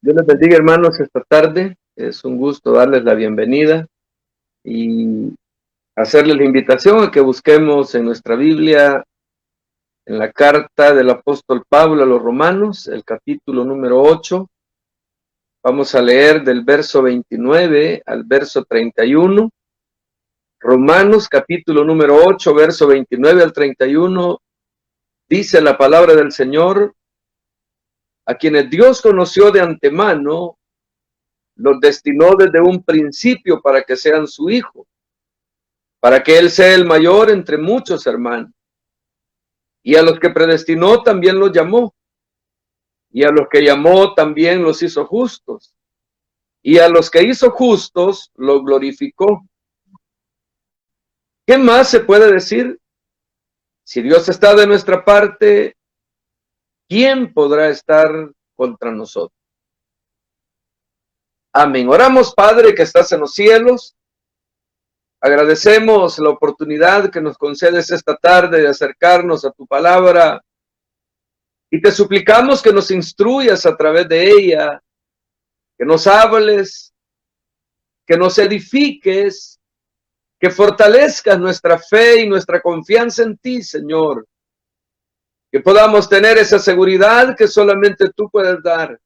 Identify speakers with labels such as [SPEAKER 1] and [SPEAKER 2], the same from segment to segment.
[SPEAKER 1] Dios les bendiga, hermanos, esta tarde. Es un gusto darles la bienvenida y hacerles la invitación a que busquemos en nuestra Biblia, en la carta del apóstol Pablo a los Romanos, el capítulo número 8. Vamos a leer del verso 29 al verso 31. Romanos, capítulo número 8, verso 29 al 31. Dice la palabra del Señor: a quienes Dios conoció de antemano, los destinó desde un principio para que sean su hijo, para que él sea el mayor entre muchos hermanos. Y a los que predestinó también los llamó, y a los que llamó también los hizo justos, y a los que hizo justos los glorificó. ¿Qué más se puede decir? Si Dios está de nuestra parte, ¿quién podrá estar contra nosotros? Amén. Oramos, Padre, que estás en los cielos. Agradecemos la oportunidad que nos concedes esta tarde de acercarnos a tu palabra y te suplicamos que nos instruyas a través de ella, que nos hables, que nos edifiques, que fortalezcas nuestra fe y nuestra confianza en ti, Señor, que podamos tener esa seguridad que solamente tú puedes dar.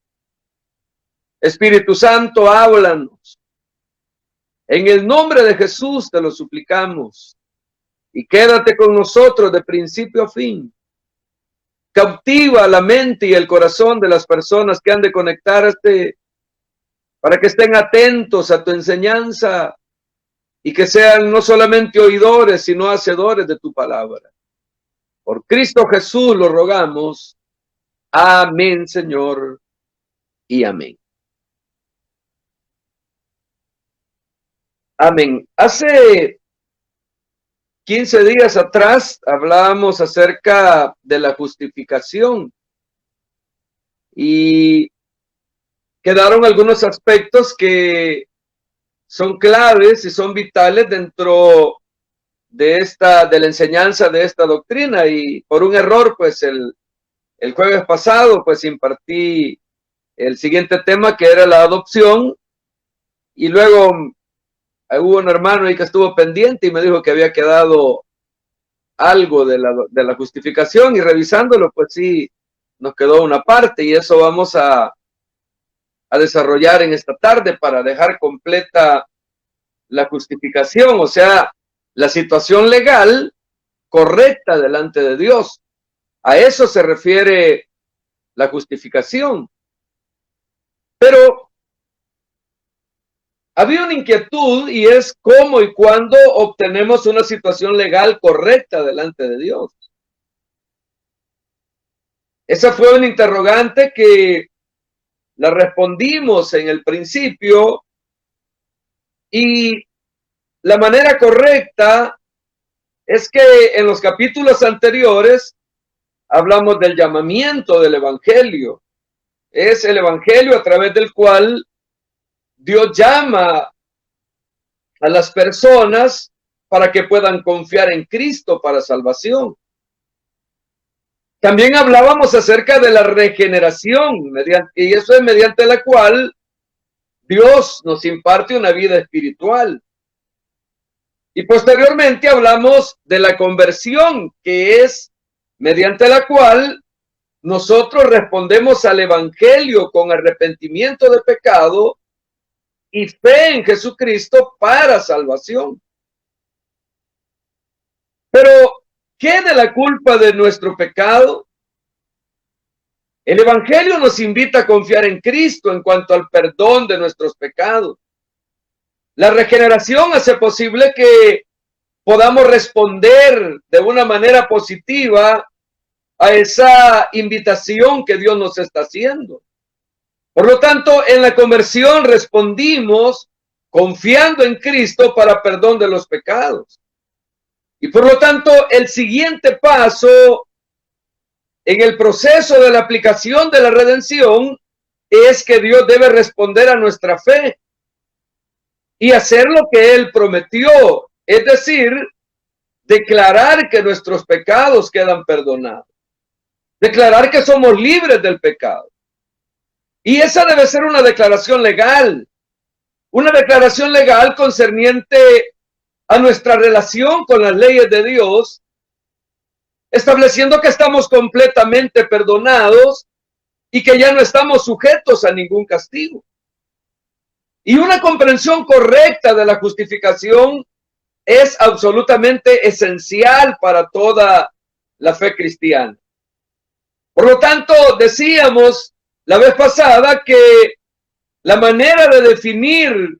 [SPEAKER 1] Espíritu Santo, háblanos. En el nombre de Jesús te lo suplicamos y quédate con nosotros de principio a fin. Cautiva la mente y el corazón de las personas que han de conectarse para que estén atentos a tu enseñanza y que sean no solamente oidores, sino hacedores de tu palabra. Por Cristo Jesús lo rogamos. Amén, Señor, y amén. Amén. Hace 15 días atrás hablábamos acerca de la justificación y quedaron algunos aspectos que son claves y son vitales dentro de la enseñanza de esta doctrina. Y por un error, pues el jueves pasado, pues impartí el siguiente tema, que era la adopción, y luego hubo un hermano ahí que estuvo pendiente y me dijo que había quedado algo de la justificación, y revisándolo, pues sí, nos quedó una parte, y eso vamos a desarrollar en esta tarde para dejar completa la justificación, o sea, la situación legal correcta delante de Dios. A eso se refiere la justificación. Pero había una inquietud, y es cómo y cuándo obtenemos una situación legal correcta delante de Dios. Esa fue una interrogante que la respondimos en el principio, y la manera correcta es que en los capítulos anteriores hablamos del llamamiento del evangelio. Es el evangelio a través del cual Dios llama a las personas para que puedan confiar en Cristo para salvación. También hablábamos acerca de la regeneración, y eso es mediante la cual Dios nos imparte una vida espiritual. Y posteriormente hablamos de la conversión, que es mediante la cual nosotros respondemos al evangelio con arrepentimiento de pecado y fe en Jesucristo para salvación. Pero, ¿qué de la culpa de nuestro pecado? El evangelio nos invita a confiar en Cristo en cuanto al perdón de nuestros pecados. La regeneración hace posible que podamos responder de una manera positiva a esa invitación que Dios nos está haciendo. Por lo tanto, en la conversión respondimos confiando en Cristo para perdón de los pecados. Y por lo tanto, el siguiente paso en el proceso de la aplicación de la redención es que Dios debe responder a nuestra fe y hacer lo que Él prometió, es decir, declarar que nuestros pecados quedan perdonados, declarar que somos libres del pecado. Y esa debe ser una declaración legal concerniente a nuestra relación con las leyes de Dios, estableciendo que estamos completamente perdonados y que ya no estamos sujetos a ningún castigo. Y una comprensión correcta de la justificación es absolutamente esencial para toda la fe cristiana. Por lo tanto, decíamos la vez pasada que la manera de definir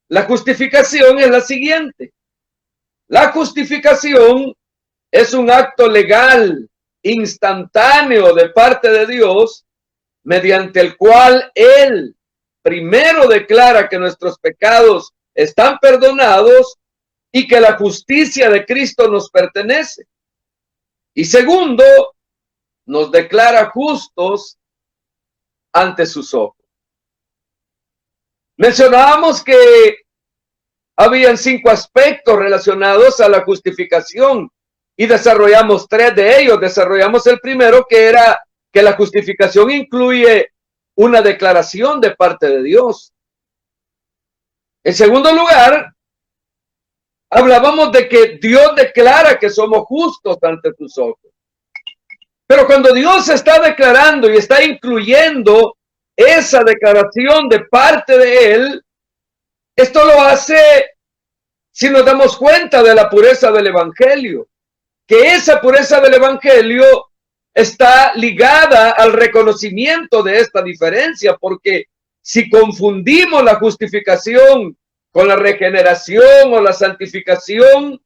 [SPEAKER 1] la justificación es la siguiente. La justificación es un acto legal, instantáneo de parte de Dios, mediante el cual Él primero declara que nuestros pecados están perdonados y que la justicia de Cristo nos pertenece. Y segundo, nos declara justos ante sus ojos. Mencionábamos que habían 5 aspectos relacionados a la justificación y desarrollamos 3 de ellos. Desarrollamos el primero, que era que la justificación incluye una declaración de parte de Dios. En segundo lugar, hablábamos de que Dios declara que somos justos ante sus ojos. Pero cuando Dios está declarando y está incluyendo esa declaración de parte de Él, esto lo hace si nos damos cuenta de la pureza del Evangelio, que esa pureza del Evangelio está ligada al reconocimiento de esta diferencia, porque si confundimos la justificación con la regeneración o la santificación,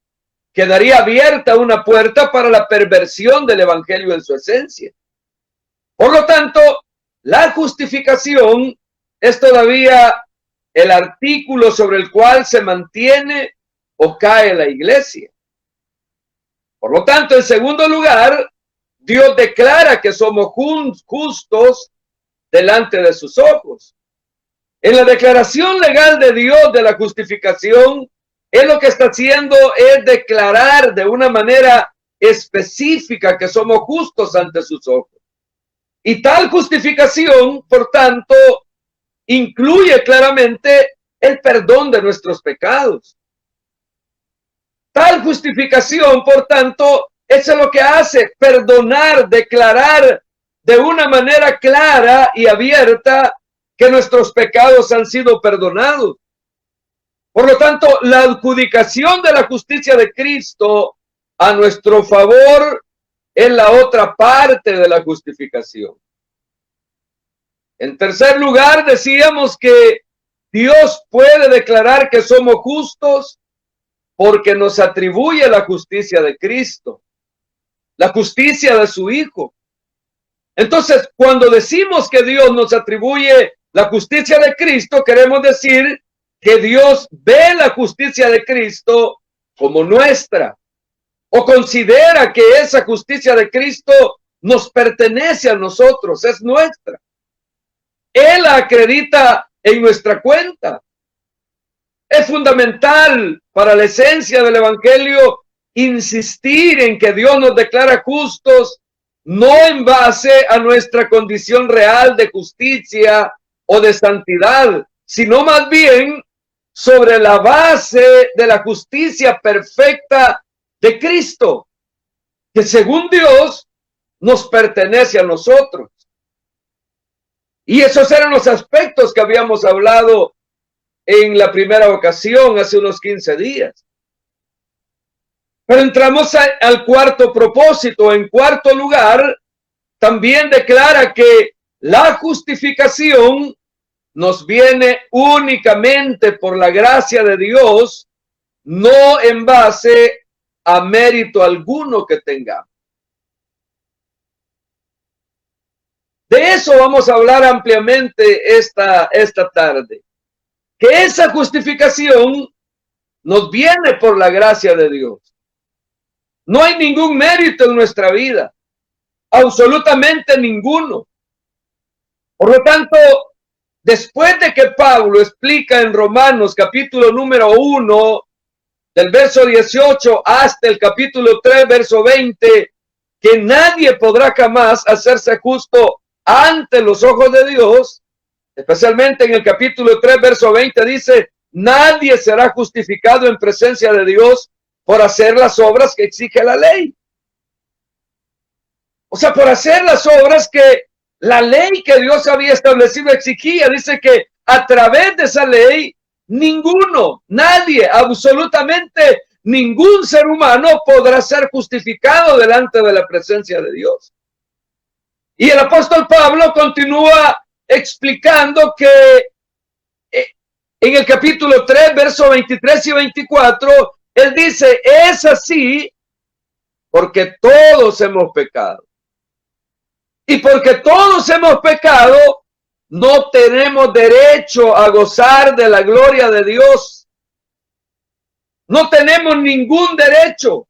[SPEAKER 1] quedaría abierta una puerta para la perversión del Evangelio en su esencia. Por lo tanto, la justificación es todavía el artículo sobre el cual se mantiene o cae la iglesia. Por lo tanto, en segundo lugar, Dios declara que somos justos delante de sus ojos. En la declaración legal de Dios de la justificación, Él lo que está haciendo es declarar de una manera específica que somos justos ante sus ojos. Y tal justificación, por tanto, incluye claramente el perdón de nuestros pecados. Tal justificación, por tanto, eso es lo que hace, perdonar, declarar de una manera clara y abierta que nuestros pecados han sido perdonados. Por lo tanto, la adjudicación de la justicia de Cristo a nuestro favor es la otra parte de la justificación. En tercer lugar, decíamos que Dios puede declarar que somos justos porque nos atribuye la justicia de Cristo, la justicia de su Hijo. Entonces, cuando decimos que Dios nos atribuye la justicia de Cristo, queremos decir que Dios ve la justicia de Cristo como nuestra, o considera que esa justicia de Cristo nos pertenece a nosotros, es nuestra. Él la acredita en nuestra cuenta. Es fundamental para la esencia del Evangelio insistir en que Dios nos declara justos, no en base a nuestra condición real de justicia o de santidad, sino más bien sobre la base de la justicia perfecta de Cristo, que según Dios nos pertenece a nosotros. Y esos eran los aspectos que habíamos hablado en la primera ocasión, hace unos 15 días. Pero entramos al cuarto propósito. En cuarto lugar, también declara que la justificación nos viene únicamente por la gracia de Dios, no en base a mérito alguno que tengamos. De eso vamos a hablar ampliamente esta tarde. Que esa justificación nos viene por la gracia de Dios. No hay ningún mérito en nuestra vida, absolutamente ninguno. Por lo tanto, después de que Pablo explica en Romanos capítulo número 1, del verso 18 hasta el capítulo 3, verso 20, que nadie podrá jamás hacerse justo ante los ojos de Dios, Especialmente en el capítulo 3, verso 20 dice, nadie será justificado en presencia de Dios por hacer las obras que exige la ley. O sea, por hacer las obras que la ley que Dios había establecido exigía. Dice que a través de esa ley, ninguno, nadie, absolutamente ningún ser humano podrá ser justificado delante de la presencia de Dios. Y el apóstol Pablo continúa explicando que en el capítulo 3, versos 23 y 24, él dice, es así porque todos hemos pecado. Y porque todos hemos pecado, no tenemos derecho a gozar de la gloria de Dios. No tenemos ningún derecho,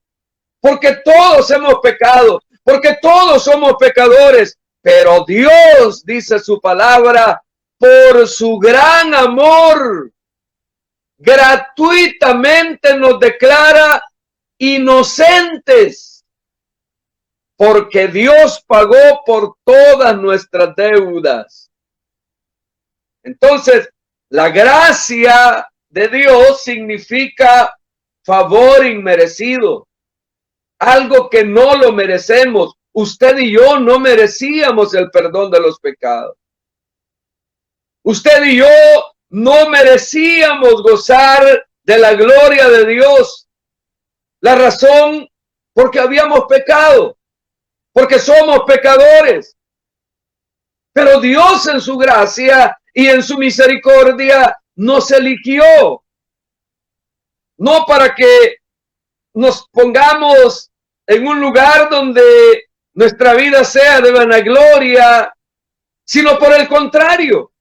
[SPEAKER 1] porque todos hemos pecado, porque todos somos pecadores. Pero Dios, dice su palabra, por su gran amor, gratuitamente nos declara inocentes. Porque Dios pagó por todas nuestras deudas. Entonces, la gracia de Dios significa favor inmerecido. Algo que no lo merecemos. Usted y yo no merecíamos el perdón de los pecados. Usted y yo no merecíamos gozar de la gloria de Dios. La razón, porque habíamos pecado. Porque somos pecadores. Pero Dios en su gracia y en su misericordia nos eligió. No para que nos pongamos en un lugar donde nuestra vida sea de vanagloria, sino por el contrario.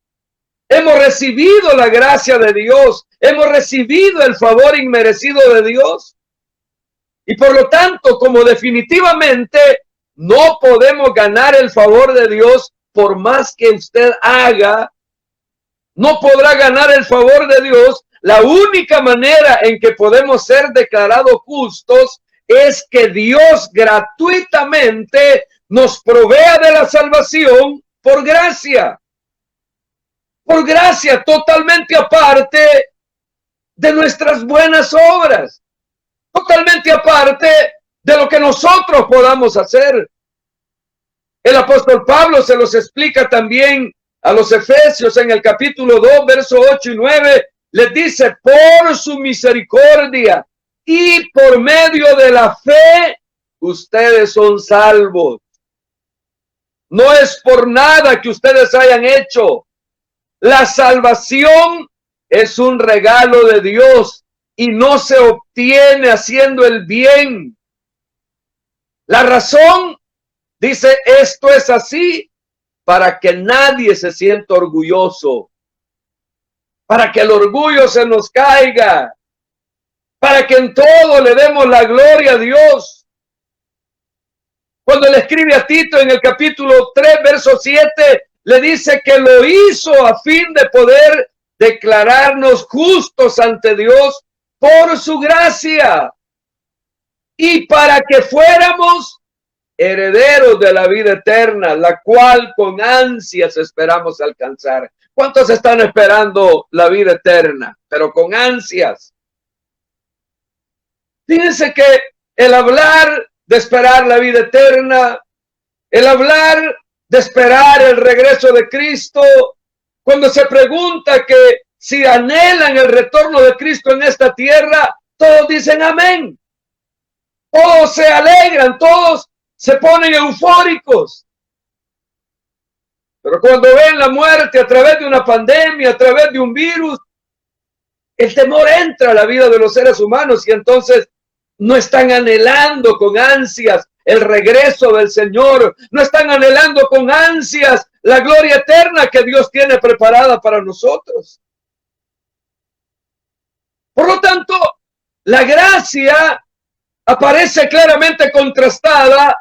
[SPEAKER 1] Hemos recibido la gracia de Dios. Hemos recibido el favor inmerecido de Dios. Y por lo tanto, como definitivamente no podemos ganar el favor de Dios por más que usted haga. No podrá ganar el favor de Dios. La única manera en que podemos ser declarados justos es que Dios gratuitamente nos provea de la salvación por gracia. Por gracia, totalmente aparte de nuestras buenas obras. Totalmente aparte de lo que nosotros podamos hacer. El apóstol Pablo se los explica también a los Efesios en el capítulo 2, versos 8 y 9. Les dice, por su misericordia y por medio de la fe, ustedes son salvos. No es por nada que ustedes hayan hecho. La salvación es un regalo de Dios y no se obtiene haciendo el bien. La razón, dice, esto es así para que nadie se sienta orgulloso, para que el orgullo se nos caiga, para que en todo le demos la gloria a Dios. Cuando le escribe a Tito en el capítulo 3, verso 7, le dice que lo hizo a fin de poder declararnos justos ante Dios por su gracia y para que fuéramos herederos de la vida eterna, la cual con ansias esperamos alcanzar. ¿Cuántos están esperando la vida eterna? Pero con ansias. Fíjense que el hablar de esperar la vida eterna, el hablar de esperar el regreso de Cristo, cuando se pregunta que si anhelan el retorno de Cristo en esta tierra, todos dicen amén. Todos se alegran, todos se ponen eufóricos. Pero cuando ven la muerte a través de una pandemia, a través de un virus, el temor entra a la vida de los seres humanos y entonces no están anhelando con ansias el regreso del Señor, no están anhelando con ansias la gloria eterna que Dios tiene preparada para nosotros. Por lo tanto, la gracia aparece claramente contrastada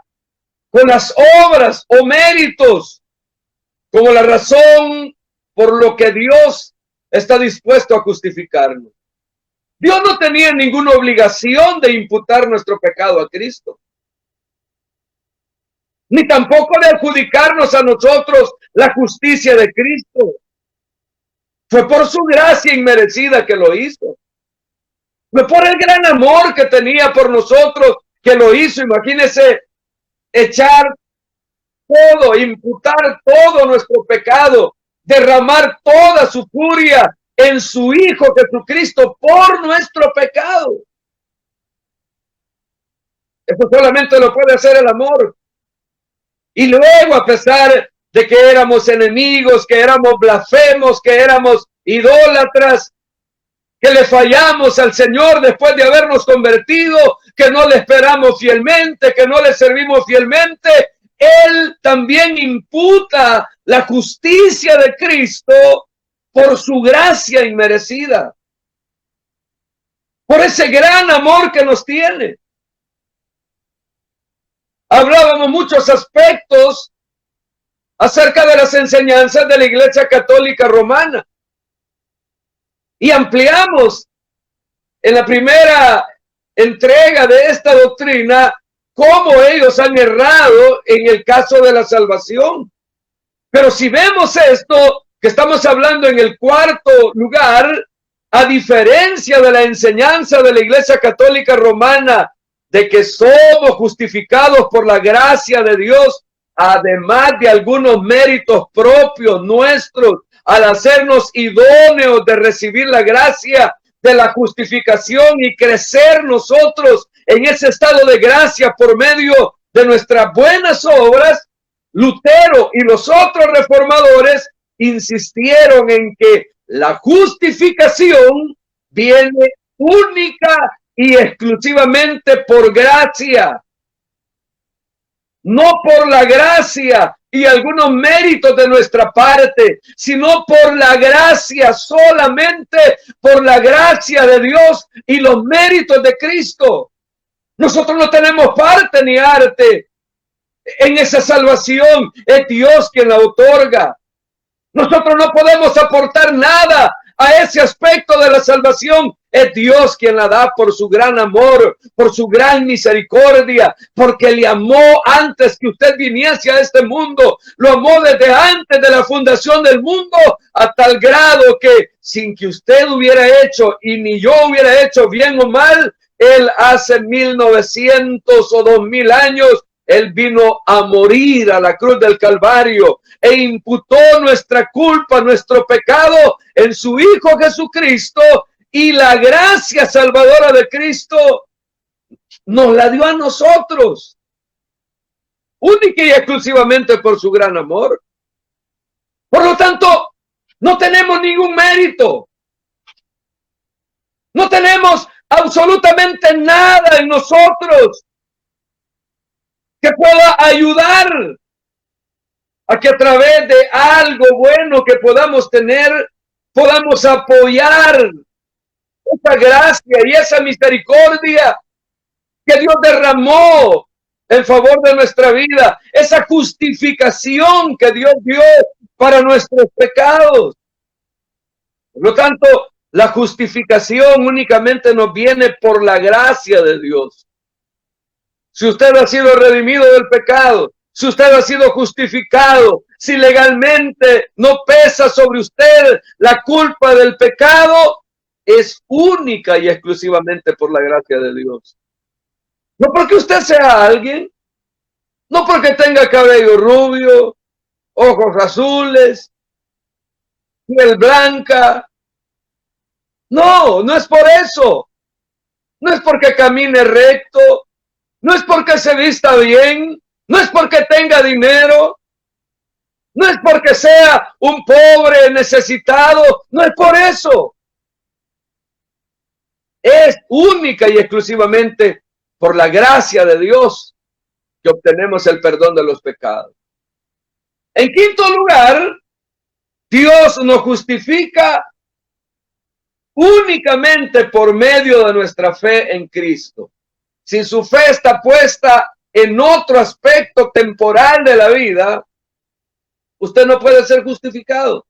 [SPEAKER 1] con las obras o méritos como la razón por lo que Dios está dispuesto a justificarnos. Dios no tenía ninguna obligación de imputar nuestro pecado a Cristo, ni tampoco de adjudicarnos a nosotros la justicia de Cristo. Fue por su gracia inmerecida que lo hizo. Fue por el gran amor que tenía por nosotros que lo hizo. Imagínese echar todo, imputar todo nuestro pecado, derramar toda su furia en su Hijo Jesucristo por nuestro pecado. Eso solamente lo puede hacer el amor. Y luego, a pesar de que éramos enemigos, que éramos blasfemos, que éramos idólatras, que le fallamos al Señor después de habernos convertido, que no le esperamos fielmente, que no le servimos fielmente, Él también imputa la justicia de Cristo por su gracia inmerecida, por ese gran amor que nos tiene. Hablábamos muchos aspectos acerca de las enseñanzas de la Iglesia Católica Romana. Y ampliamos en la primera entrega de esta doctrina cómo ellos han errado en el caso de la salvación. Pero si vemos esto, que estamos hablando en el cuarto lugar, a diferencia de la enseñanza de la Iglesia Católica Romana, de que somos justificados por la gracia de Dios, además de algunos méritos propios nuestros, al hacernos idóneos de recibir la gracia de la justificación y crecer nosotros en ese estado de gracia por medio de nuestras buenas obras, Lutero y los otros reformadores insistieron en que la justificación viene única y exclusivamente por gracia, no por la gracia y algunos méritos de nuestra parte, sino por la gracia, solamente por la gracia de Dios y los méritos de Cristo. Nosotros no tenemos parte ni arte en esa salvación, es Dios quien la otorga. Nosotros no podemos aportar nada a ese aspecto de la salvación. Es Dios quien la da por su gran amor, por su gran misericordia, porque le amó antes que usted viniese a este mundo. Lo amó desde antes de la fundación del mundo, a tal grado que sin que usted hubiera hecho y ni yo hubiera hecho bien o mal, Él hace 1900 o 2000 años, Él vino a morir a la cruz del Calvario e imputó nuestra culpa, nuestro pecado en su Hijo Jesucristo, y la gracia salvadora de Cristo nos la dio a nosotros, única y exclusivamente por su gran amor. Por lo tanto, no tenemos ningún mérito. No tenemos absolutamente nada en nosotros que pueda ayudar a que a través de algo bueno que podamos tener, podamos apoyar esa gracia y esa misericordia que Dios derramó en favor de nuestra vida, esa justificación que Dios dio para nuestros pecados. Por lo tanto, la justificación únicamente nos viene por la gracia de Dios. Si usted ha sido redimido del pecado, si usted ha sido justificado, si legalmente no pesa sobre usted la culpa del pecado, es única y exclusivamente por la gracia de Dios. No porque usted sea alguien, no porque tenga cabello rubio, ojos azules, piel blanca. No, no es por eso. No es porque camine recto, no es porque se vista bien, no es porque tenga dinero, no es porque sea un pobre necesitado, no es por eso. Es única y exclusivamente por la gracia de Dios que obtenemos el perdón de los pecados. En quinto lugar, Dios nos justifica únicamente por medio de nuestra fe en Cristo. Si su fe está puesta en otro aspecto temporal de la vida, usted no puede ser justificado.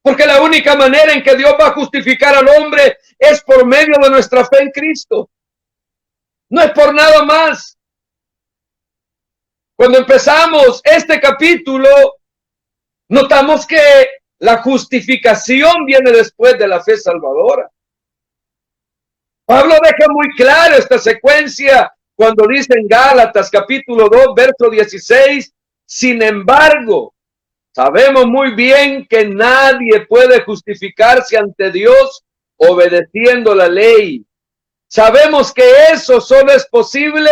[SPEAKER 1] Porque la única manera en que Dios va a justificar al hombre es por medio de nuestra fe en Cristo. No es por nada más. Cuando empezamos este capítulo, notamos que La justificación viene después de la fe salvadora. Pablo deja muy claro esta secuencia cuando dice en Gálatas capítulo 2, verso 16, sin embargo, sabemos muy bien que nadie puede justificarse ante Dios obedeciendo la ley. Sabemos que eso solo es posible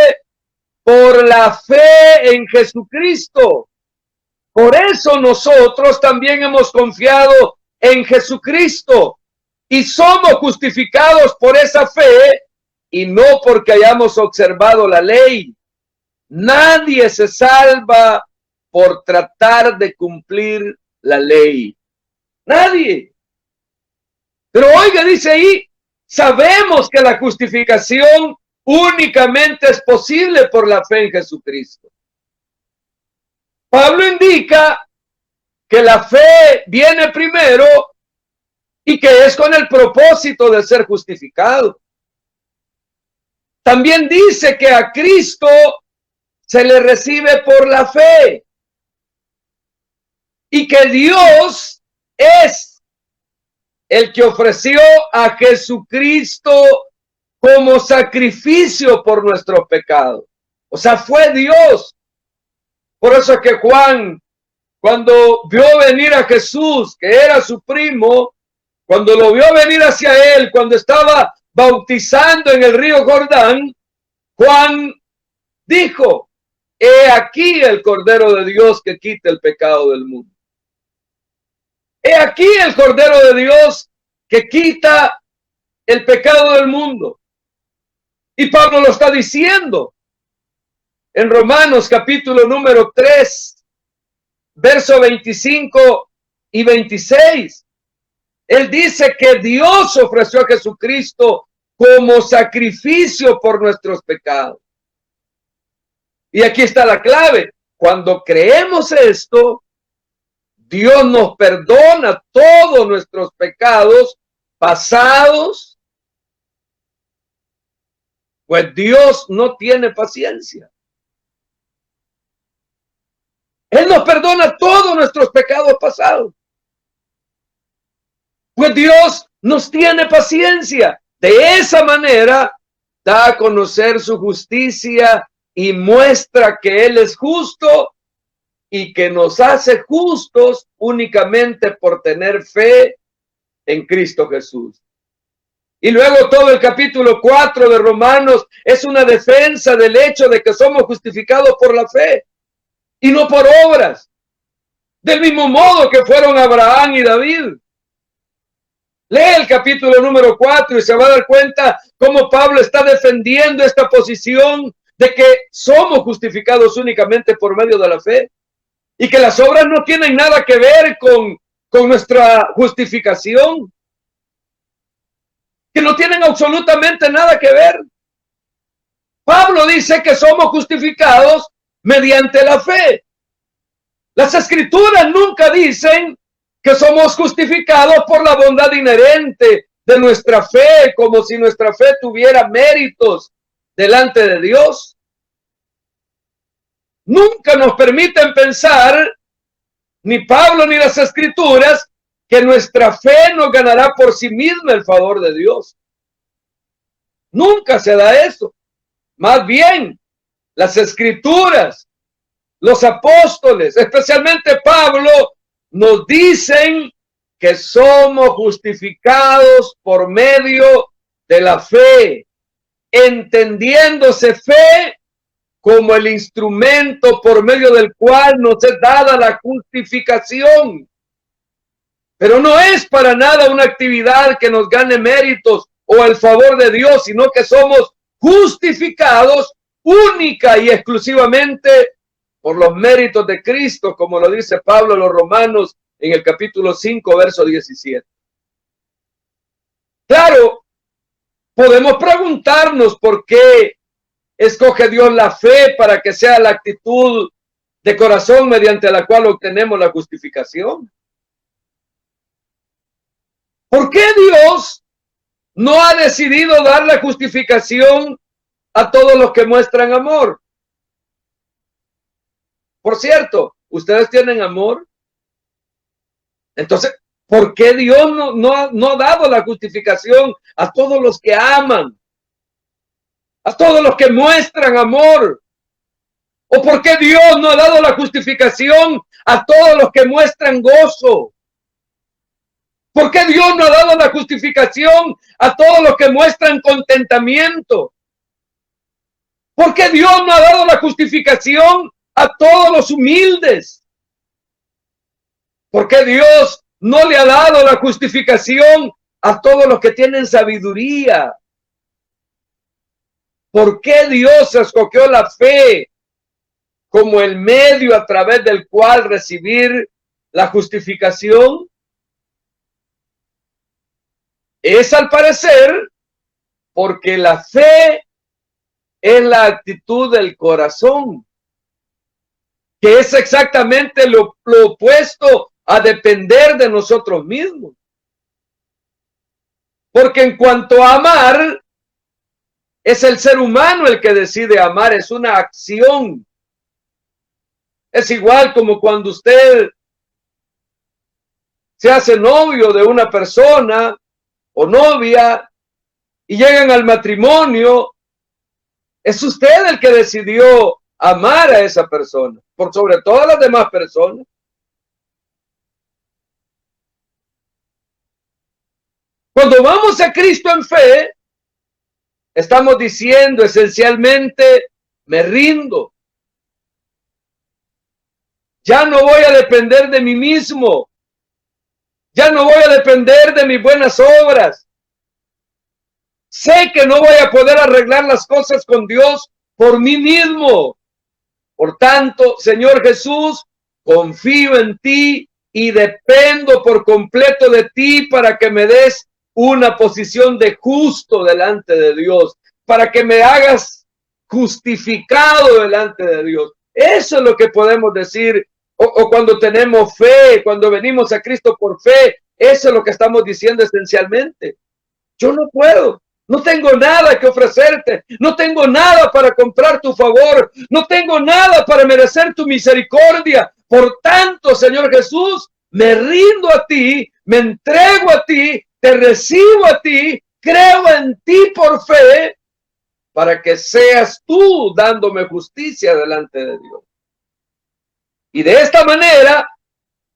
[SPEAKER 1] por la fe en Jesucristo. Por eso nosotros también hemos confiado en Jesucristo y somos justificados por esa fe y no porque hayamos observado la ley. Nadie se salva por tratar de cumplir la ley. Nadie. Pero oiga, dice ahí, sabemos que la justificación únicamente es posible por la fe en Jesucristo. Pablo indica que la fe viene primero y que es con el propósito de ser justificado. También dice que a Cristo se le recibe por la fe y que Dios es el que ofreció a Jesucristo como sacrificio por nuestros pecados. O sea, fue Dios. Por eso es que Juan, cuando vio venir a Jesús, que era su primo, cuando lo vio venir hacia él, cuando estaba bautizando en el río Jordán, Juan dijo, he aquí el Cordero de Dios que quita el pecado del mundo. He aquí el Cordero de Dios que quita el pecado del mundo. Y Pablo lo está diciendo en Romanos capítulo número 3, verso 25 y 26. Él dice que Dios ofreció a Jesucristo como sacrificio por nuestros pecados. Y aquí está la clave. Cuando creemos esto, Dios nos perdona todos nuestros pecados pasados, pues Dios no tiene paciencia. Él nos perdona todos nuestros pecados pasados. Pues Dios nos tiene paciencia. De esa manera da a conocer su justicia y muestra que Él es justo y que nos hace justos únicamente por tener fe en Cristo Jesús. Y luego todo el capítulo 4 de Romanos es una defensa del hecho de que somos justificados por la fe y no por obras. Del mismo modo que fueron Abraham y David. Lee el capítulo número 4 y se va a dar cuenta cómo Pablo está defendiendo esta posición de que somos justificados únicamente por medio de la fe y que las obras no tienen nada que ver con nuestra justificación, que no tienen absolutamente nada que ver. Pablo dice que somos justificados mediante la fe. Las escrituras nunca dicen que somos justificados por la bondad inherente de nuestra fe, como si nuestra fe tuviera méritos delante de Dios. Nunca nos permiten pensar, ni Pablo ni las escrituras, que nuestra fe nos ganará por sí misma el favor de Dios. Nunca se da eso. Más bien, las escrituras, los apóstoles, especialmente Pablo, nos dicen que somos justificados por medio de la fe, entendiéndose fe como el instrumento por medio del cual nos es dada la justificación. Pero no es para nada una actividad que nos gane méritos o el favor de Dios, sino que somos justificados única y exclusivamente por los méritos de Cristo, como lo dice Pablo a los Romanos en el capítulo 5, verso 17. Claro, podemos preguntarnos por qué escoge Dios la fe para que sea la actitud de corazón mediante la cual obtenemos la justificación. ¿Por qué Dios no ha decidido dar la justificación a todos los que muestran amor? Por cierto, ¿ustedes tienen amor? Entonces, ¿por qué Dios no ha dado la justificación a todos los que aman? A todos los que muestran amor. ¿O por qué Dios no ha dado la justificación a todos los que muestran gozo? ¿Por qué Dios no ha dado la justificación a todos los que muestran contentamiento? ¿Por qué Dios no ha dado la justificación a todos los humildes? ¿Por qué Dios no le ha dado la justificación a todos los que tienen sabiduría? ¿Por qué Dios escogió la fe como el medio a través del cual recibir la justificación? Es al parecer porque la fe es la actitud del corazón, que es exactamente lo opuesto a depender de nosotros mismos. Porque en cuanto a amar, es el ser humano el que decide amar, es una acción. Es igual como cuando usted se hace novio de una persona o novia y llegan al matrimonio, es usted el que decidió amar a esa persona, por sobre todas las demás personas. Cuando vamos a Cristo en fe, estamos diciendo esencialmente, me rindo. Ya no voy a depender de mí mismo. Ya no voy a depender de mis buenas obras. Sé que no voy a poder arreglar las cosas con Dios por mí mismo. Por tanto, Señor Jesús, confío en ti y dependo por completo de ti para que me des una posición de justo delante de Dios, para que me hagas justificado delante de Dios. Eso es lo que podemos decir, o cuando tenemos fe, cuando venimos a Cristo por fe, eso es lo que estamos diciendo esencialmente. Yo no puedo. No tengo nada que ofrecerte. No tengo nada para comprar tu favor. No tengo nada para merecer tu misericordia. Por tanto, Señor Jesús, me rindo a ti, me entrego a ti, te recibo a ti, creo en ti por fe, para que seas tú dándome justicia delante de Dios. Y de esta manera,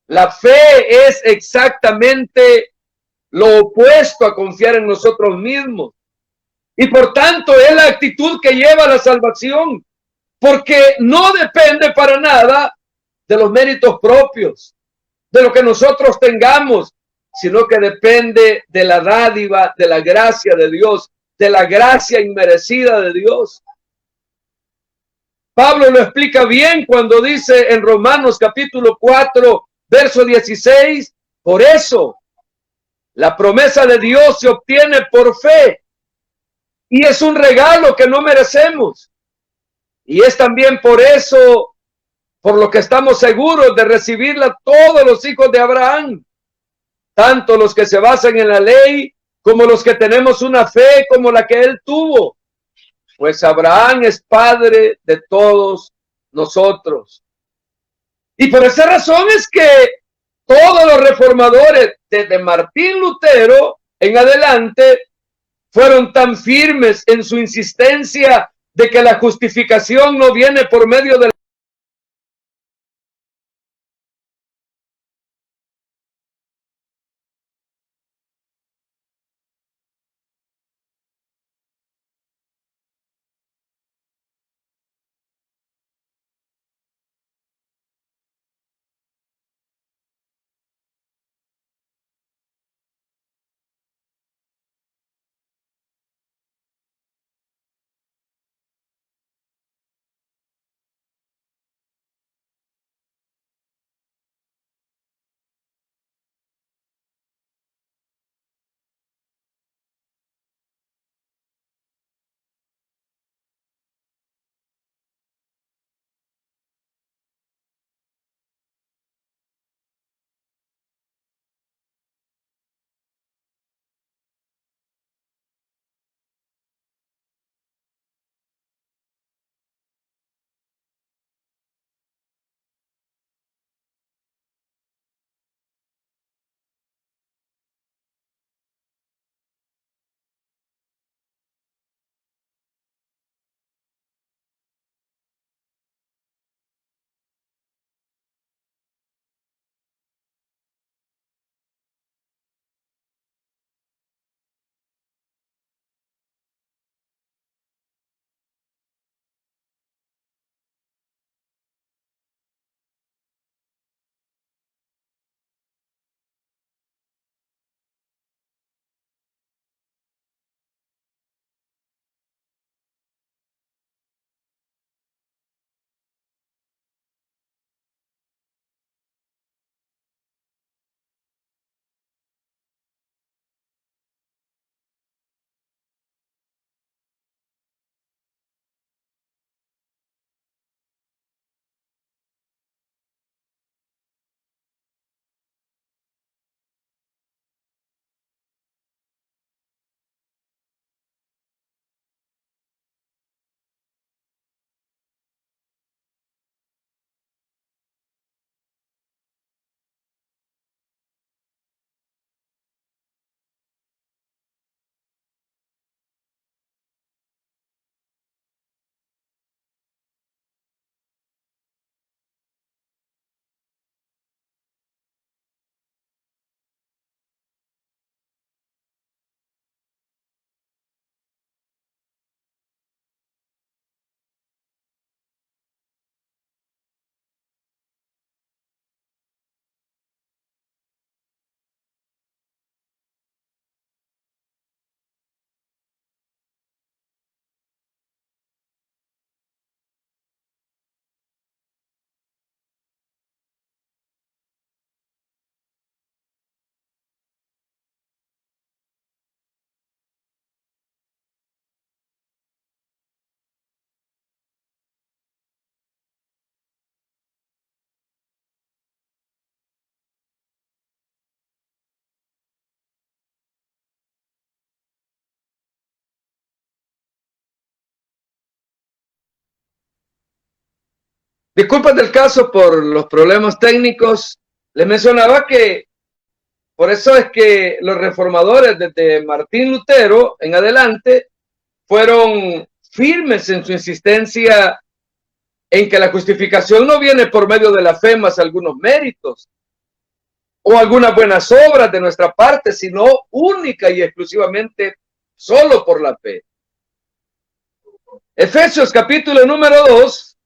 [SPEAKER 1] la fe es exactamente lo opuesto a confiar en nosotros mismos. Y por tanto es la actitud que lleva a la salvación, porque no depende para nada de los méritos propios, de lo que nosotros tengamos, sino que depende de la dádiva, de la gracia de Dios, de la gracia inmerecida de Dios. Pablo lo explica bien cuando dice en Romanos capítulo 4, verso 16, por eso la promesa de Dios se obtiene por fe y es un regalo que no merecemos. Y es también por eso, por lo que estamos seguros de recibirla todos los hijos de Abraham, tanto los que se basan en la ley como los que tenemos una fe como la que él tuvo. Pues Abraham es padre de todos nosotros. Y por esa razón es que todos los reformadores, desde Martín Lutero en adelante, fueron tan firmes en su insistencia de que la justificación no viene por medio de Disculpas del caso por los problemas técnicos. Les mencionaba que por eso es que los reformadores desde Martín Lutero en adelante fueron firmes en su insistencia en que la justificación no viene por medio de la fe más algunos méritos o algunas buenas obras de nuestra parte, sino única y exclusivamente solo por la fe. Efesios capítulo número 2,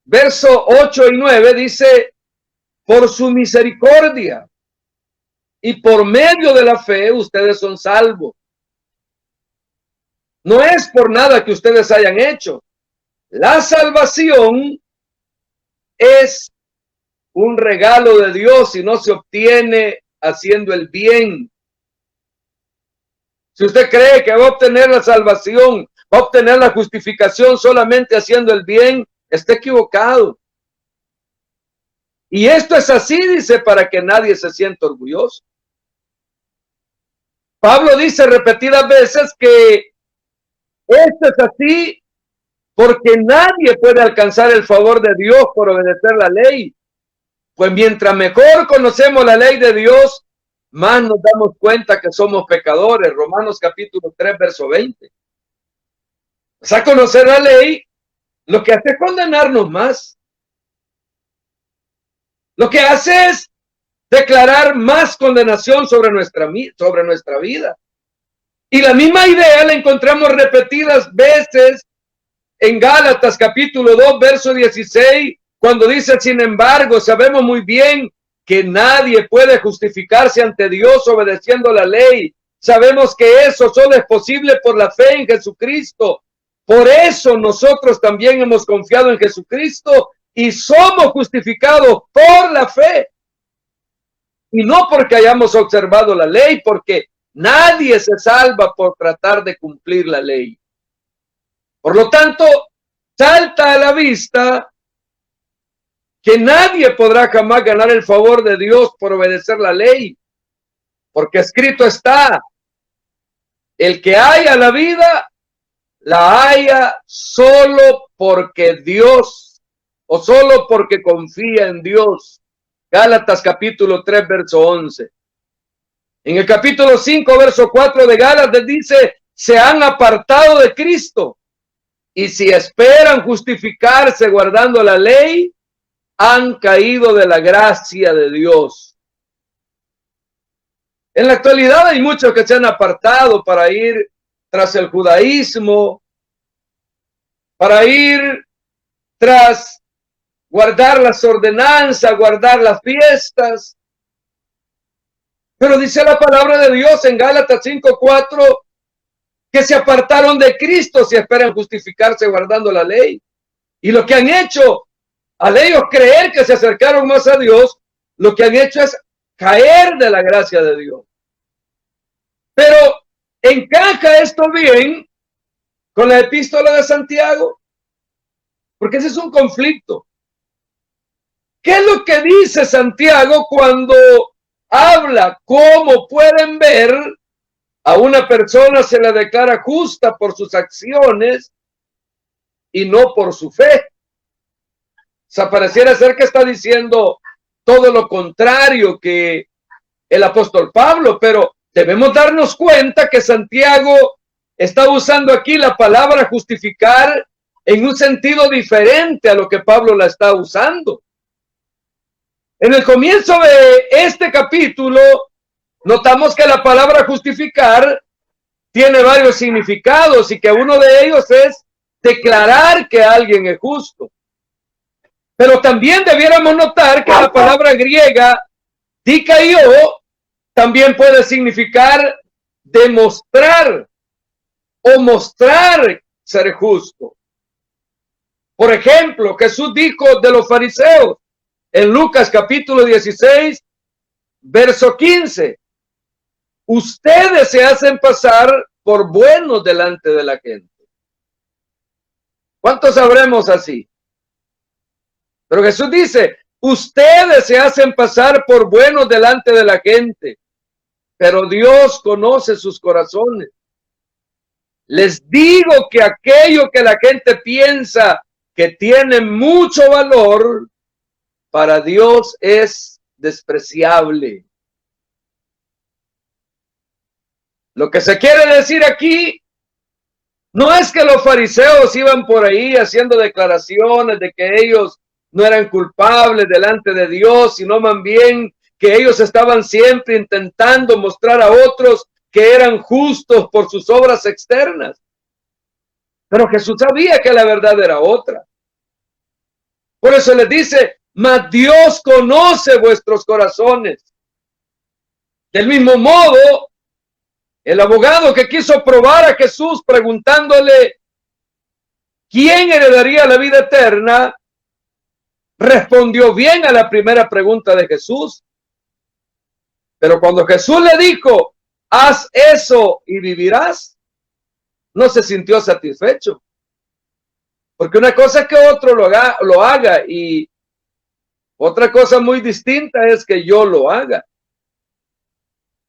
[SPEAKER 1] verso 8 y 9 dice: por su misericordia y por medio de la fe ustedes son salvos. No es por nada que ustedes hayan hecho. La salvación es un regalo de Dios y no se obtiene haciendo el bien. Si usted cree que va a obtener la salvación, va a obtener la justificación solamente haciendo el bien, está equivocado. Y esto es así, dice, para que nadie se sienta orgulloso. Pablo dice repetidas veces que esto es así porque nadie puede alcanzar el favor de Dios por obedecer la ley. Pues mientras mejor conocemos la ley de Dios, más nos damos cuenta que somos pecadores. Romanos capítulo 3, verso 20. O sea, conocer la ley lo que hace es condenarnos más. Lo que hace es declarar más condenación sobre nuestra vida. Y la misma idea la encontramos repetidas veces en Gálatas capítulo 2, verso 16, cuando dice: sin embargo, sabemos muy bien que nadie puede justificarse ante Dios obedeciendo la ley. Sabemos que eso solo es posible por la fe en Jesucristo. Por eso nosotros también hemos confiado en Jesucristo y somos justificados por la fe. Y no porque hayamos observado la ley, porque nadie se salva por tratar de cumplir la ley. Por lo tanto, salta a la vista que nadie podrá jamás ganar el favor de Dios por obedecer la ley, porque escrito está: el que haya la vida, la haya solo porque Dios, o solo porque confía en Dios. Gálatas capítulo 3, verso 11. En el capítulo 5, verso 4 de Gálatas dice: se han apartado de Cristo, y si esperan justificarse guardando la ley, han caído de la gracia de Dios. En la actualidad hay muchos que se han apartado para ir tras el judaísmo, para ir tras guardar las ordenanzas, guardar las fiestas. Pero dice la palabra de Dios en Gálatas 5:4 que se apartaron de Cristo si esperan justificarse guardando la ley. Y lo que han hecho, al ellos creer que se acercaron más a Dios, lo que han hecho es caer de la gracia de Dios. Pero encaja esto bien con la epístola de Santiago, porque ese es un conflicto. ¿Qué es lo que dice Santiago cuando habla? ¿Cómo pueden ver a una persona se la declara justa por sus acciones y no por su fe? O sea, pareciera ser que está diciendo todo lo contrario que el apóstol Pablo, pero debemos darnos cuenta que Santiago está usando aquí la palabra justificar en un sentido diferente a lo que Pablo la está usando. En el comienzo de este capítulo, notamos que la palabra justificar tiene varios significados y que uno de ellos es declarar que alguien es justo. Pero también debiéramos notar que la palabra griega dikaio también puede significar demostrar o mostrar ser justo. Por ejemplo, Jesús dijo de los fariseos en Lucas capítulo 16, verso 15: ustedes se hacen pasar por buenos delante de la gente. ¿Cuántos sabremos así? Pero Jesús dice: ustedes se hacen pasar por buenos delante de la gente, pero Dios conoce sus corazones. Les digo que aquello que la gente piensa que tiene mucho valor, para Dios es despreciable. Lo que se quiere decir aquí no es que los fariseos iban por ahí haciendo declaraciones de que ellos no eran culpables delante de Dios, sino más bien que ellos estaban siempre intentando mostrar a otros que eran justos por sus obras externas. Pero Jesús sabía que la verdad era otra. Por eso les dice, mas Dios conoce vuestros corazones. Del mismo modo, el abogado que quiso probar a Jesús preguntándole quién heredaría la vida eterna, respondió bien a la primera pregunta de Jesús. Pero cuando Jesús le dijo, haz eso y vivirás, no se sintió satisfecho. Porque una cosa es que otro lo haga y otra cosa muy distinta es que yo lo haga.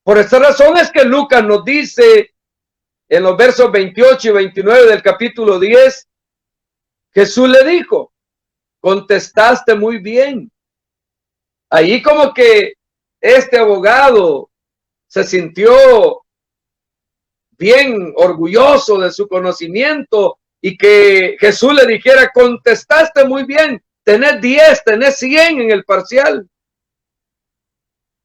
[SPEAKER 1] Por esta razón es que Lucas nos dice en los versos 28 y 29 del capítulo 10, Jesús le dijo, contestaste muy bien. Ahí como que este abogado se sintió bien orgulloso de su conocimiento y que Jesús le dijera, contestaste muy bien, tenés 10, tenés 100 en el parcial.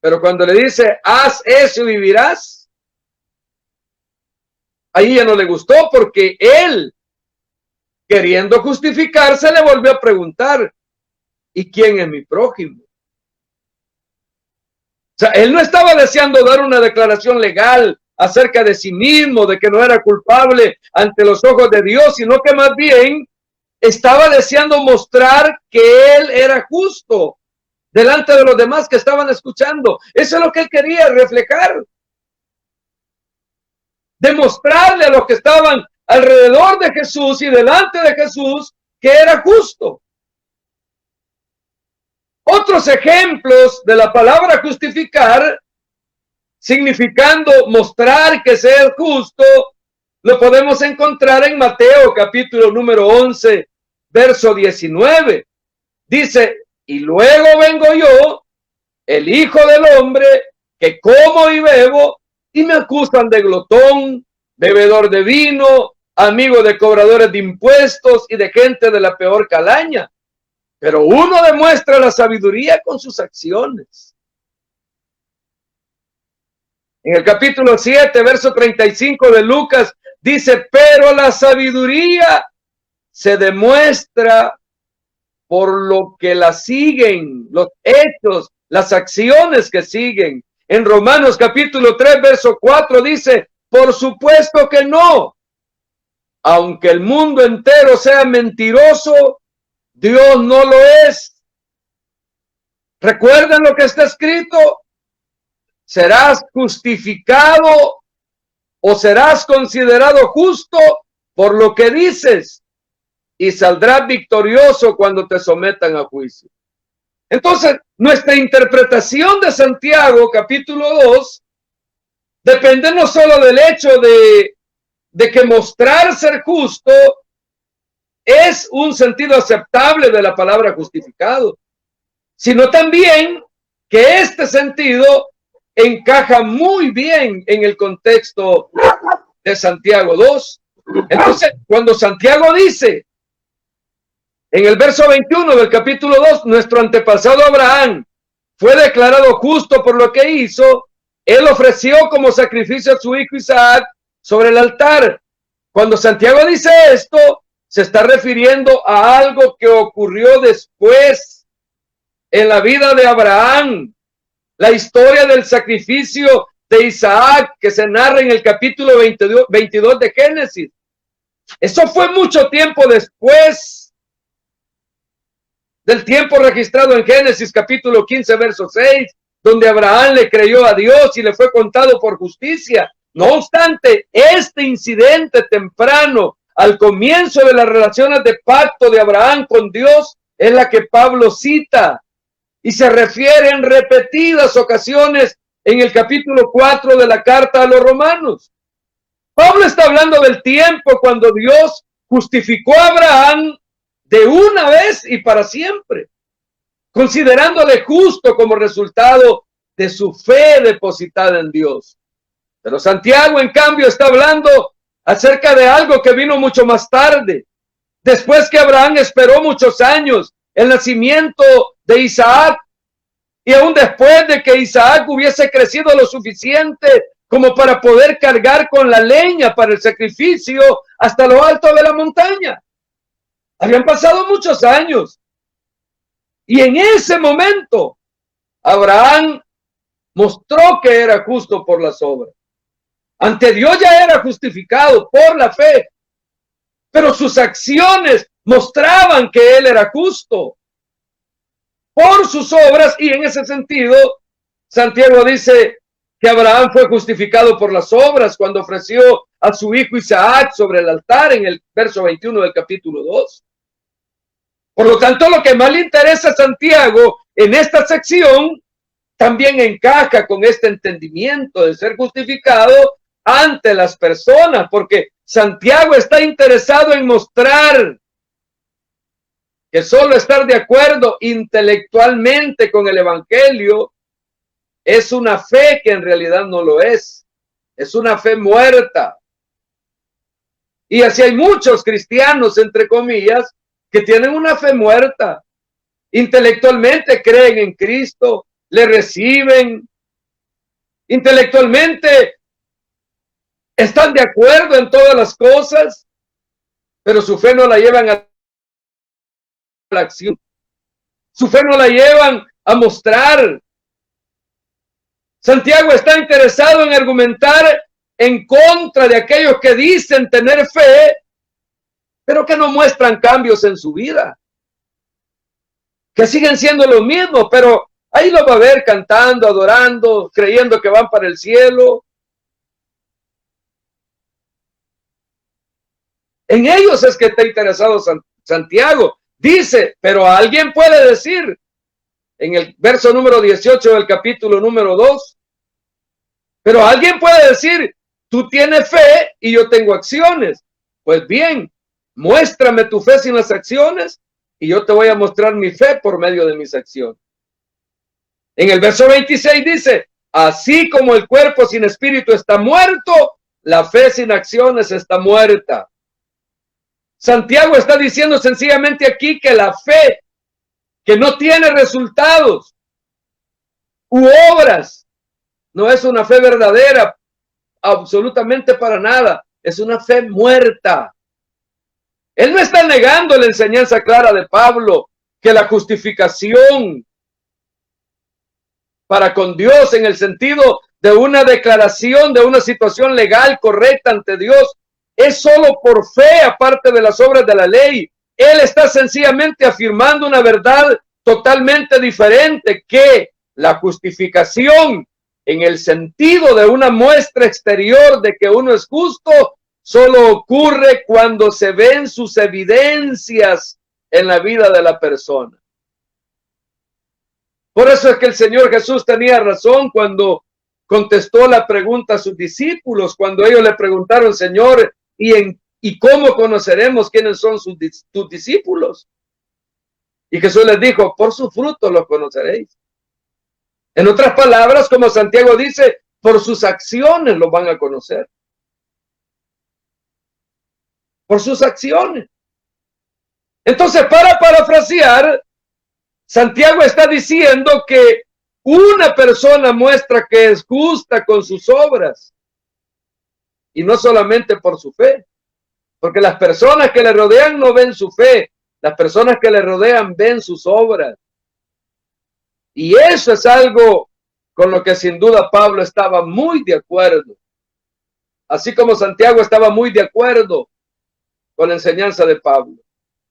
[SPEAKER 1] Pero cuando le dice, haz eso y vivirás, ahí ya no le gustó porque él, queriendo justificarse, le volvió a preguntar, ¿y quién es mi prójimo? O sea, él no estaba deseando dar una declaración legal acerca de sí mismo, de que no era culpable ante los ojos de Dios, sino que más bien estaba deseando mostrar que él era justo delante de los demás que estaban escuchando. Eso es lo que él quería reflejar. Demostrarle a los que estaban alrededor de Jesús y delante de Jesús que era justo. Otros ejemplos de la palabra justificar, significando mostrar que ser justo, lo podemos encontrar en Mateo capítulo número 11, verso 19. Dice, y luego vengo yo, el Hijo del Hombre, que como y bebo, y me acusan de glotón, bebedor de vino, amigo de cobradores de impuestos y de gente de la peor calaña. Pero uno demuestra la sabiduría con sus acciones. En el capítulo 7, verso 35 de Lucas, dice, pero la sabiduría se demuestra por lo que la siguen, los hechos, las acciones que siguen. En Romanos capítulo 3, verso 4 dice, por supuesto que no. Aunque el mundo entero sea mentiroso, Dios no lo es. ¿Recuerdan lo que está escrito? Serás justificado o serás considerado justo por lo que dices y saldrás victorioso cuando te sometan a juicio. Entonces, nuestra interpretación de Santiago, capítulo 2, depende no solo del hecho de que mostrar ser justo es un sentido aceptable de la palabra justificado, sino también que este sentido encaja muy bien en el contexto de Santiago 2. Entonces, cuando Santiago dice, en el verso 21 del capítulo 2, nuestro antepasado Abraham fue declarado justo por lo que hizo, él ofreció como sacrificio a su hijo Isaac sobre el altar. Cuando Santiago dice esto, se está refiriendo a algo que ocurrió después en la vida de Abraham. La historia del sacrificio de Isaac que se narra en el capítulo 22 de Génesis. Eso fue mucho tiempo después del tiempo registrado en Génesis capítulo 15, verso 6, donde Abraham le creyó a Dios y le fue contado por justicia. No obstante, este incidente temprano, al comienzo de las relaciones de pacto de Abraham con Dios, es la que Pablo cita y se refiere en repetidas ocasiones en el capítulo 4 de la carta a los romanos. Pablo está hablando del tiempo cuando Dios justificó a Abraham de una vez y para siempre, considerándole justo como resultado de su fe depositada en Dios. Pero Santiago, en cambio, está hablando acerca de algo que vino mucho más tarde, después que Abraham esperó muchos años el nacimiento de Isaac, y aún después de que Isaac hubiese crecido lo suficiente como para poder cargar con la leña para el sacrificio hasta lo alto de la montaña. Habían pasado muchos años. Y en ese momento, Abraham mostró que era justo por las obras. Ante Dios ya era justificado por la fe, pero sus acciones mostraban que él era justo por sus obras, y en ese sentido, Santiago dice que Abraham fue justificado por las obras cuando ofreció a su hijo Isaac sobre el altar en el verso 21 del capítulo 2. Por lo tanto, lo que más le interesa a Santiago en esta sección también encaja con este entendimiento de ser justificado ante las personas, porque Santiago está interesado en mostrar que solo estar de acuerdo intelectualmente con el evangelio es una fe que en realidad no lo es una fe muerta. Y así hay muchos cristianos, entre comillas, que tienen una fe muerta. Intelectualmente creen en Cristo, le reciben, intelectualmente están de acuerdo en todas las cosas, pero su fe no la llevan a la acción. Su fe no la llevan a mostrar. Santiago está interesado en argumentar en contra de aquellos que dicen tener fe, pero que no muestran cambios en su vida, que siguen siendo los mismos, pero ahí lo va a ver cantando, adorando, creyendo que van para el cielo. En ellos es que está interesado Santiago. Dice, pero alguien puede decir, en el verso número 18 del capítulo número 2, pero alguien puede decir, tú tienes fe y yo tengo acciones. Pues bien, muéstrame tu fe sin las acciones y yo te voy a mostrar mi fe por medio de mis acciones. En el verso 26 dice, así como el cuerpo sin espíritu está muerto, la fe sin acciones está muerta. Santiago está diciendo sencillamente aquí que la fe que no tiene resultados u obras no es una fe verdadera, absolutamente para nada, es una fe muerta. Él no está negando la enseñanza clara de Pablo, que la justificación para con Dios en el sentido de una declaración de una situación legal correcta ante Dios es solo por fe, aparte de las obras de la ley. Él está sencillamente afirmando una verdad totalmente diferente, que la justificación en el sentido de una muestra exterior de que uno es justo solo ocurre cuando se ven sus evidencias en la vida de la persona. Por eso es que el Señor Jesús tenía razón cuando contestó la pregunta a sus discípulos, cuando ellos le preguntaron, Señor, ¿y cómo conoceremos quiénes son tus discípulos? Y Jesús les dijo, por sus frutos los conoceréis. En otras palabras, como Santiago dice, por sus acciones los van a conocer. Por sus acciones. Entonces, para parafrasear, Santiago está diciendo que una persona muestra que es justa con sus obras y no solamente por su fe, porque las personas que le rodean no ven su fe, las personas que le rodean ven sus obras. Y eso es algo con lo que sin duda Pablo estaba muy de acuerdo, así como Santiago estaba muy de acuerdo con la enseñanza de Pablo.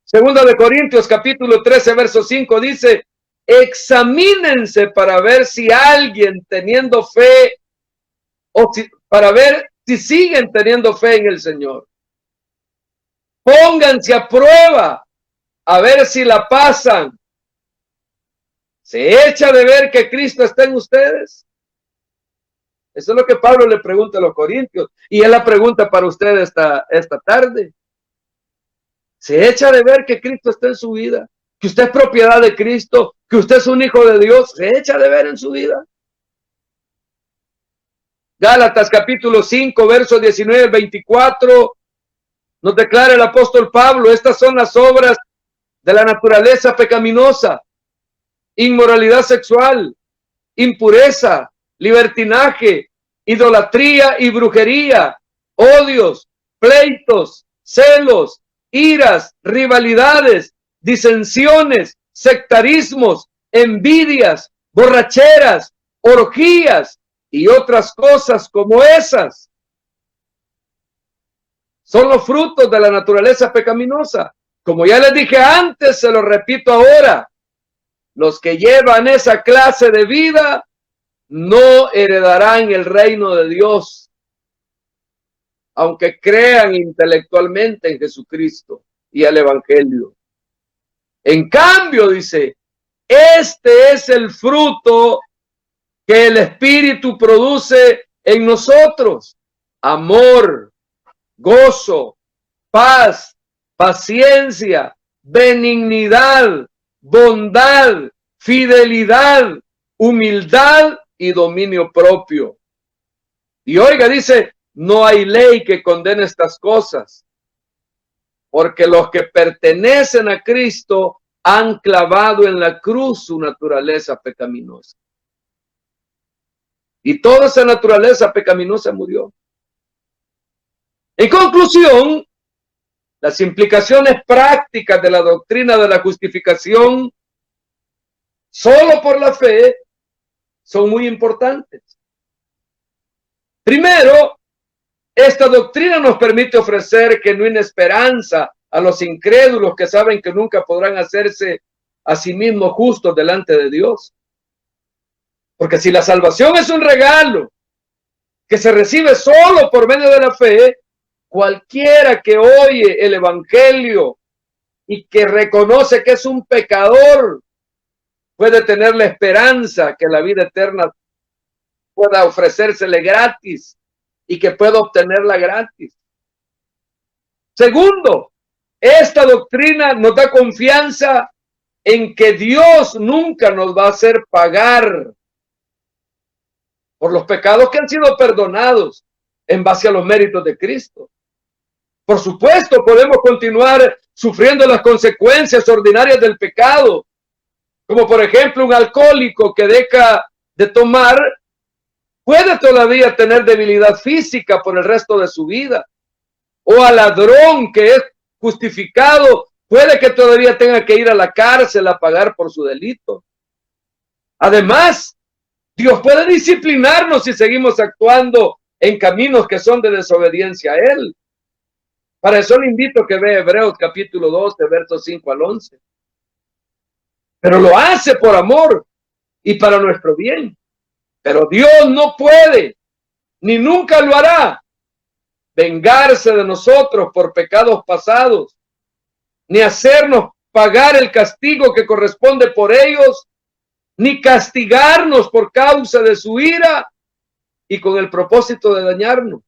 [SPEAKER 1] Segunda de Corintios capítulo 13 verso 5 dice, examínense para ver si alguien teniendo fe, para ver si siguen teniendo fe en el Señor. Pónganse a prueba a ver si la pasan. ¿Se echa de ver que Cristo está en ustedes? Eso es lo que Pablo le pregunta a los corintios. Y él la pregunta para ustedes esta tarde. Se echa de ver que Cristo está en su vida, que usted es propiedad de Cristo, que usted es un hijo de Dios. Se echa de ver en su vida. Gálatas capítulo 5, versos 19 al 24, nos declara el apóstol Pablo: estas son las obras de la naturaleza pecaminosa: inmoralidad sexual, impureza, libertinaje, idolatría y brujería, odios, pleitos, celos, iras, rivalidades, disensiones, sectarismos, envidias, borracheras, orgías y otras cosas como esas. Son los frutos de la naturaleza pecaminosa. Como ya les dije antes, se lo repito ahora: los que llevan esa clase de vida no heredarán el reino de Dios, aunque crean intelectualmente en Jesucristo y el Evangelio. En cambio, dice, este es el fruto que el Espíritu produce en nosotros: amor, gozo, paz, paciencia, benignidad, bondad, fidelidad, humildad y dominio propio. Y oiga, dice, no hay ley que condene estas cosas, porque los que pertenecen a Cristo han clavado en la cruz su naturaleza pecaminosa. Y toda esa naturaleza pecaminosa murió. En conclusión, las implicaciones prácticas de la doctrina de la justificación solo por la fe son muy importantes. Primero, esta doctrina nos permite ofrecer genuina esperanza a los incrédulos que saben que nunca podrán hacerse a sí mismos justos delante de Dios. Porque si la salvación es un regalo que se recibe solo por medio de la fe, cualquiera que oye el Evangelio y que reconoce que es un pecador puede tener la esperanza que la vida eterna pueda ofrecérsele gratis y que pueda obtenerla gratis. Segundo, esta doctrina nos da confianza en que Dios nunca nos va a hacer pagar por los pecados que han sido perdonados en base a los méritos de Cristo. Por supuesto, podemos continuar sufriendo las consecuencias ordinarias del pecado, como por ejemplo un alcohólico que deja de tomar puede todavía tener debilidad física por el resto de su vida, o al ladrón que es justificado puede que todavía tenga que ir a la cárcel a pagar por su delito. Además, Dios puede disciplinarnos si seguimos actuando en caminos que son de desobediencia a Él. Para eso le invito a que vea Hebreos capítulo 12, versos 5 al 11. Pero lo hace por amor y para nuestro bien. Pero Dios no puede, ni nunca lo hará, vengarse de nosotros por pecados pasados, ni hacernos pagar el castigo que corresponde por ellos, ni castigarnos por causa de su ira y con el propósito de dañarnos.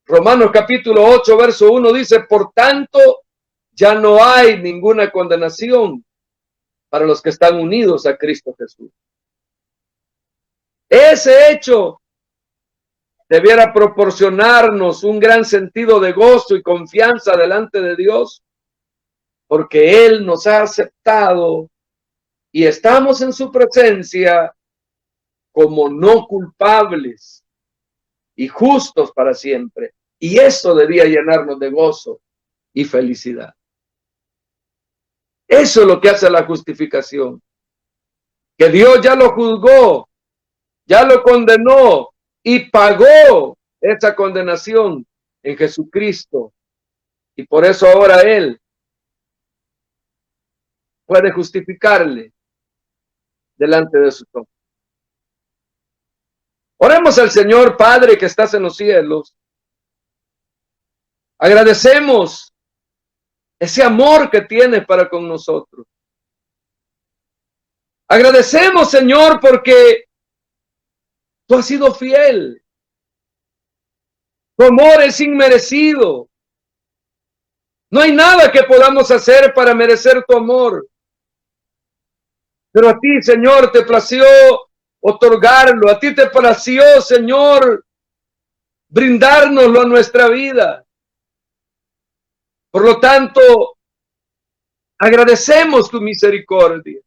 [SPEAKER 1] Romanos capítulo 8, verso 1 dice: por tanto, ya no hay ninguna condenación para los que están unidos a Cristo Jesús. Ese hecho debiera proporcionarnos un gran sentido de gozo y confianza delante de Dios, porque Él nos ha aceptado y estamos en su presencia como no culpables y justos para siempre. Y eso debía llenarnos de gozo y felicidad. Eso es lo que hace la justificación. Que Dios ya lo juzgó, ya lo condenó y pagó esa condenación en Jesucristo. Y por eso ahora Él puede justificarle delante de su trono. Oremos al Señor. Padre que estás en los cielos, agradecemos ese amor que tienes para con nosotros. Agradecemos, Señor, porque tú has sido fiel. Tu amor es inmerecido. No hay nada que podamos hacer para merecer tu amor. Pero a ti, Señor, te plació otorgarlo. A ti te plació, Señor, brindárnoslo a nuestra vida. Por lo tanto, agradecemos tu misericordia.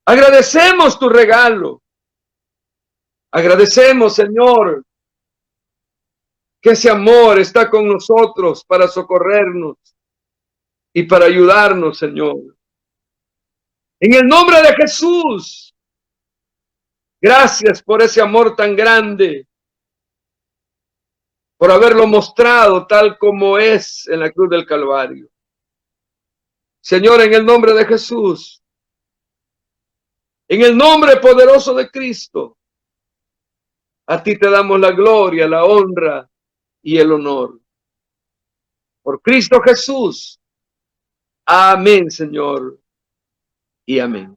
[SPEAKER 1] Agradecemos tu regalo. Agradecemos, Señor, que ese amor está con nosotros para socorrernos y para ayudarnos, Señor. En el nombre de Jesús, gracias por ese amor tan grande, por haberlo mostrado tal como es en la cruz del Calvario. Señor, en el nombre de Jesús, en el nombre poderoso de Cristo, a ti te damos la gloria, la honra y el honor. Por Cristo Jesús. Amén, Señor. Y amén.